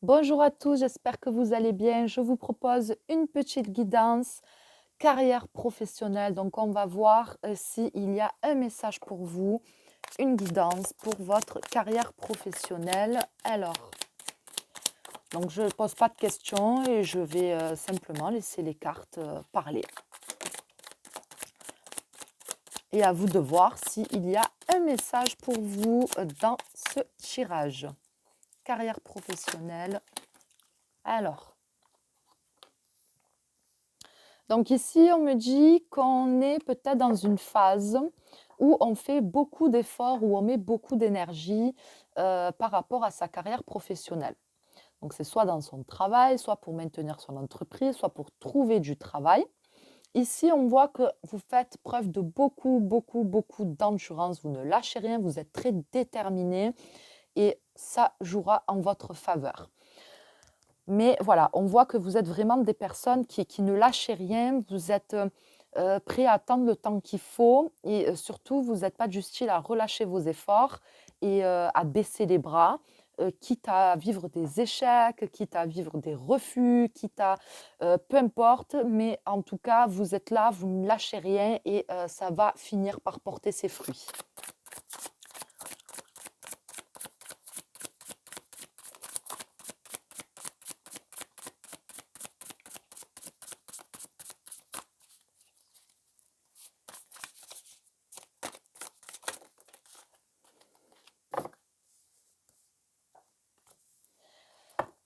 Bonjour à tous, j'espère que vous allez bien. Je vous propose une petite guidance carrière professionnelle. Donc, on va voir s'il y a un message pour vous, une guidance pour votre carrière professionnelle. Alors, donc je ne pose pas de questions et je vais simplement laisser les cartes parler. Et à vous de voir s'il y a un message pour vous dans ce tirage. Carrière professionnelle. Alors. Donc ici, on me dit qu'on est peut-être dans une phase où on fait beaucoup d'efforts, où on met beaucoup d'énergie par rapport à sa carrière professionnelle. Donc c'est soit dans son travail, soit pour maintenir son entreprise, soit pour trouver du travail. Ici, on voit que vous faites preuve de beaucoup d'endurance. Vous ne lâchez rien, vous êtes très déterminé et ça jouera en votre faveur. Mais voilà, on voit que vous êtes vraiment des personnes qui ne lâchez rien, vous êtes prêts à attendre le temps qu'il faut et surtout, vous n'êtes pas du style à relâcher vos efforts et à baisser les bras, quitte à vivre des échecs, quitte à vivre des refus, quitte à peu importe, mais en tout cas, vous êtes là, vous ne lâchez rien et ça va finir par porter ses fruits.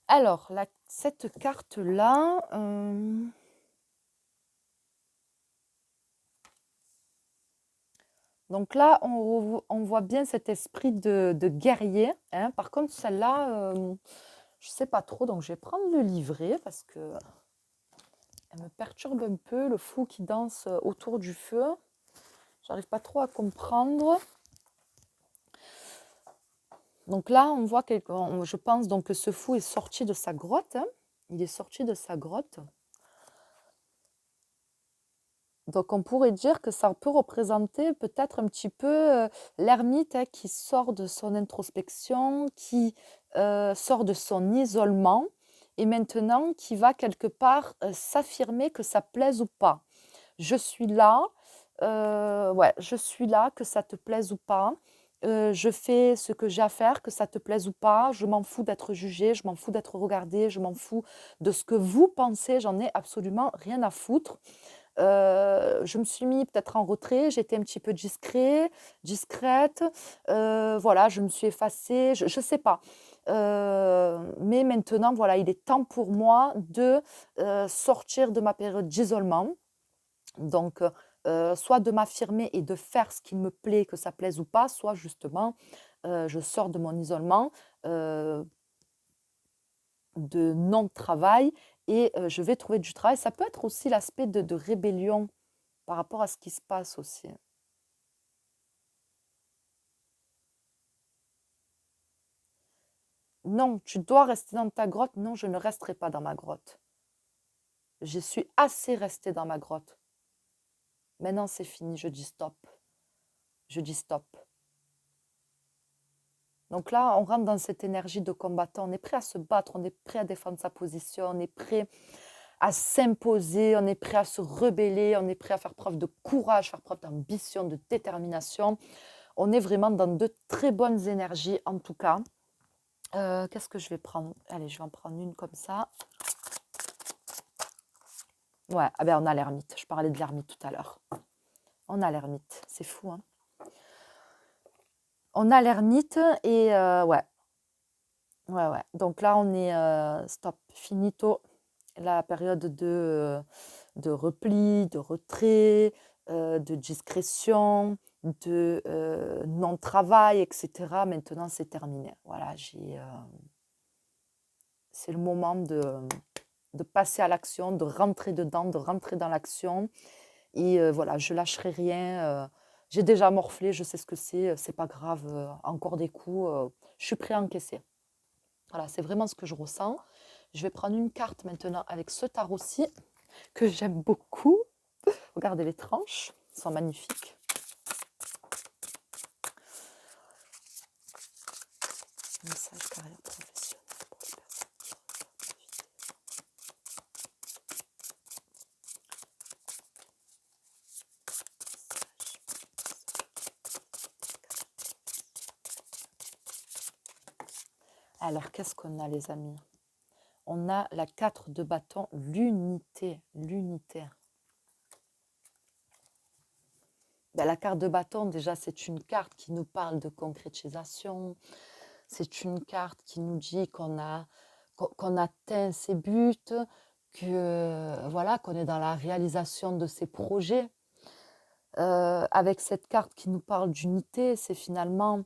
Alors, cette carte-là, donc là, on voit bien cet esprit de guerrier, hein. Par contre, celle-là, je ne sais pas trop, donc je vais prendre le livret parce qu'elle me perturbe un peu, le fou qui danse autour du feu. J'arrive pas trop à comprendre. Donc là, on voit je pense donc que ce fou est sorti de sa grotte, hein. Il est sorti de sa grotte. Donc on pourrait dire que ça peut représenter peut-être un petit peu l'ermite, hein, qui sort de son introspection, qui sort de son isolement et maintenant qui va quelque part s'affirmer que ça plaise ou pas. Je suis là, ouais, je suis là, que ça te plaise ou pas. Je fais ce que j'ai à faire, que ça te plaise ou pas. Je m'en fous d'être jugée, je m'en fous d'être regardée, je m'en fous de ce que vous pensez, j'en ai absolument rien à foutre. Je me suis mis peut-être en retrait, j'étais un petit peu discrète, voilà, je me suis effacée, je ne sais pas. Mais maintenant, voilà, il est temps pour moi de, sortir de ma période d'isolement. Donc, soit de m'affirmer et de faire ce qui me plaît, que ça plaise ou pas, soit justement, je sors de mon isolement, de non-travail et je vais trouver du travail. Ça peut être aussi l'aspect de rébellion par rapport à ce qui se passe aussi. Non, tu dois rester dans ta grotte. Non, je ne resterai pas dans ma grotte. Je suis assez restée dans ma grotte. Maintenant, c'est fini, je dis stop. Je dis stop. Donc là, on rentre dans cette énergie de combattant. On est prêt à se battre, on est prêt à défendre sa position, on est prêt à s'imposer, on est prêt à se rebeller, on est prêt à faire preuve de courage, faire preuve d'ambition, de détermination. On est vraiment dans de très bonnes énergies, en tout cas. Qu'est-ce que je vais prendre? Allez, je vais en prendre une comme ça. Ouais, ah ben on a l'ermite. Je parlais de l'ermite tout à l'heure. On a l'ermite. C'est fou, hein? On a l'ermite et ouais. Ouais, ouais. Donc là, on est stop, finito. La période de repli, de retrait, de discrétion, de non-travail, etc. Maintenant, c'est terminé. Voilà, c'est le moment de passer à l'action, de rentrer dedans, de rentrer dans l'action. Et voilà, je lâcherai rien. J'ai déjà morflé, je sais ce que c'est pas grave. Encore des coups, je suis prêt à encaisser. Voilà, c'est vraiment ce que je ressens. Je vais prendre une carte maintenant avec ce tarot-ci que j'aime beaucoup. Regardez les tranches, elles sont magnifiques. Message carrière professionnelle pour les personnes qui Alors, qu'est-ce qu'on a, les amis? On a la 4 de bâton, l'unité, l'unité. Ben, la carte de bâton, déjà, c'est une carte qui nous parle de concrétisation. C'est une carte qui nous dit qu'on atteint ses buts, que voilà, qu'on est dans la réalisation de ses projets. Avec cette carte qui nous parle d'unité, c'est finalement,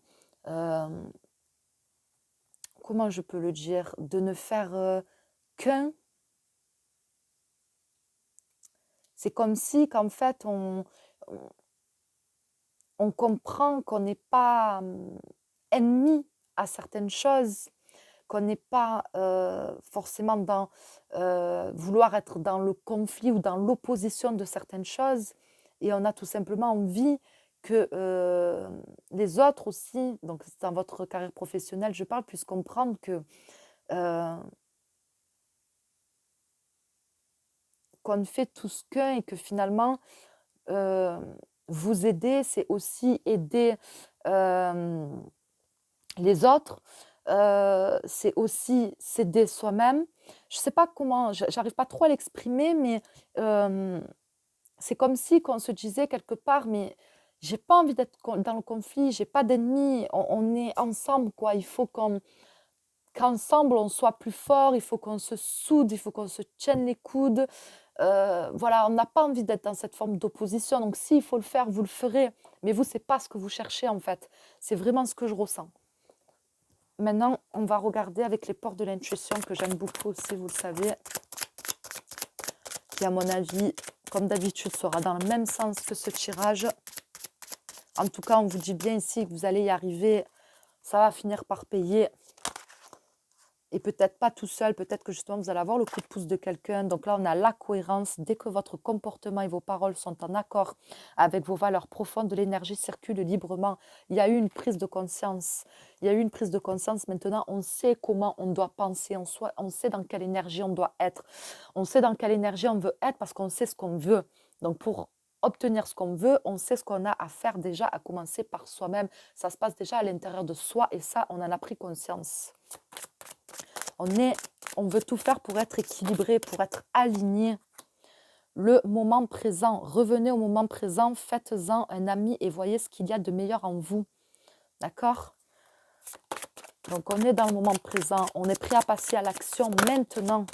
comment je peux le dire, de ne faire qu'un. C'est comme si qu'en fait, on comprend qu'on n'est pas ennemi à certaines choses, qu'on n'est pas forcément dans vouloir être dans le conflit ou dans l'opposition de certaines choses. Et on a tout simplement envie que les autres aussi, donc c'est dans votre carrière professionnelle, je parle, puissent comprendre que qu'on fait tous qu'un et que finalement, vous aider, c'est aussi aider les autres, c'est aussi s'aider soi-même. Je ne sais pas comment, j'arrive pas trop à l'exprimer, mais c'est comme si qu'on se disait quelque part, mais j'ai pas envie d'être dans le conflit, j'ai pas d'ennemis, on est ensemble, quoi. Il faut qu'ensemble on soit plus fort, il faut qu'on se soude, il faut qu'on se tienne les coudes. Voilà, on n'a pas envie d'être dans cette forme d'opposition. Donc s'il faut le faire, vous le ferez. Mais vous, c'est pas ce que vous cherchez en fait. C'est vraiment ce que je ressens. Maintenant, on va regarder avec les portes de l'intuition que j'aime beaucoup aussi, vous le savez, qui à mon avis, comme d'habitude, sera dans le même sens que ce tirage. En tout cas, on vous dit bien ici que vous allez y arriver. Ça va finir par payer. Et peut-être pas tout seul, peut-être que justement vous allez avoir le coup de pouce de quelqu'un. Donc là, on a la cohérence. Dès que votre comportement et vos paroles sont en accord avec vos valeurs profondes, de l'énergie circule librement. Il y a eu une prise de conscience. Il y a eu une prise de conscience. Maintenant, on sait comment on doit penser. On sait dans quelle énergie on doit être. On sait dans quelle énergie on veut être parce qu'on sait ce qu'on veut. Donc pour obtenir ce qu'on veut, on sait ce qu'on a à faire déjà, à commencer par soi-même. Ça se passe déjà à l'intérieur de soi et ça, on en a pris conscience. On veut tout faire pour être équilibré, pour être aligné. Le moment présent, revenez au moment présent, faites-en un ami et voyez ce qu'il y a de meilleur en vous. D'accord? Donc on est dans le moment présent, on est prêt à passer à l'action maintenant.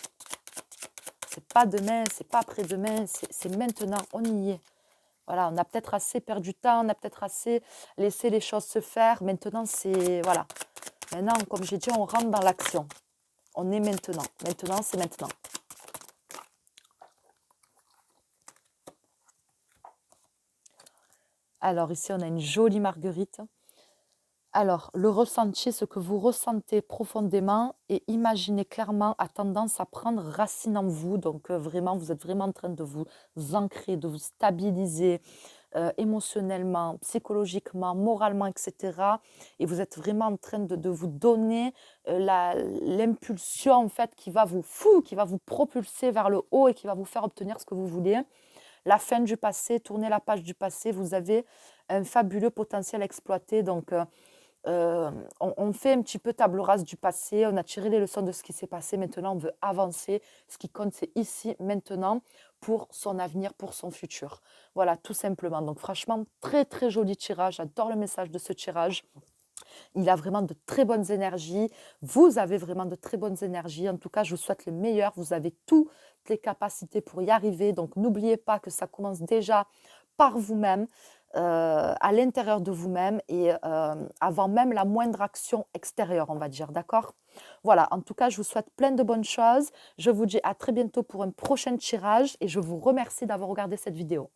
C'est pas demain, c'est pas après-demain, c'est maintenant, on y est. Voilà, on a peut-être assez perdu du temps, on a peut-être assez laissé les choses se faire. Maintenant, c'est... Voilà. Maintenant, comme j'ai dit, on rentre dans l'action. On est maintenant. Maintenant, c'est maintenant. Alors, ici, on a une jolie marguerite. Alors, le ressenti, ce que vous ressentez profondément et imaginez clairement a tendance à prendre racine en vous. Donc, vraiment, vous êtes vraiment en train de vous ancrer, de vous stabiliser émotionnellement, psychologiquement, moralement, etc. Et vous êtes vraiment en train de vous donner l'impulsion, en fait, qui va vous propulser vers le haut et qui va vous faire obtenir ce que vous voulez. La fin du passé, tournez la page du passé, vous avez un fabuleux potentiel à exploiter. Donc, on fait un petit peu table rase du passé, on a tiré les leçons de ce qui s'est passé, maintenant on veut avancer. Ce qui compte, c'est ici, maintenant, pour son avenir, pour son futur. Voilà, tout simplement. Donc franchement, très très joli tirage, j'adore le message de ce tirage. Il a vraiment de très bonnes énergies. Vous avez vraiment de très bonnes énergies. En tout cas, je vous souhaite le meilleur. Vous avez toutes les capacités pour y arriver. Donc, n'oubliez pas que ça commence déjà par vous-même, à l'intérieur de vous-même et avant même la moindre action extérieure, on va dire. D'accord? Voilà, en tout cas, je vous souhaite plein de bonnes choses. Je vous dis à très bientôt pour un prochain tirage et je vous remercie d'avoir regardé cette vidéo.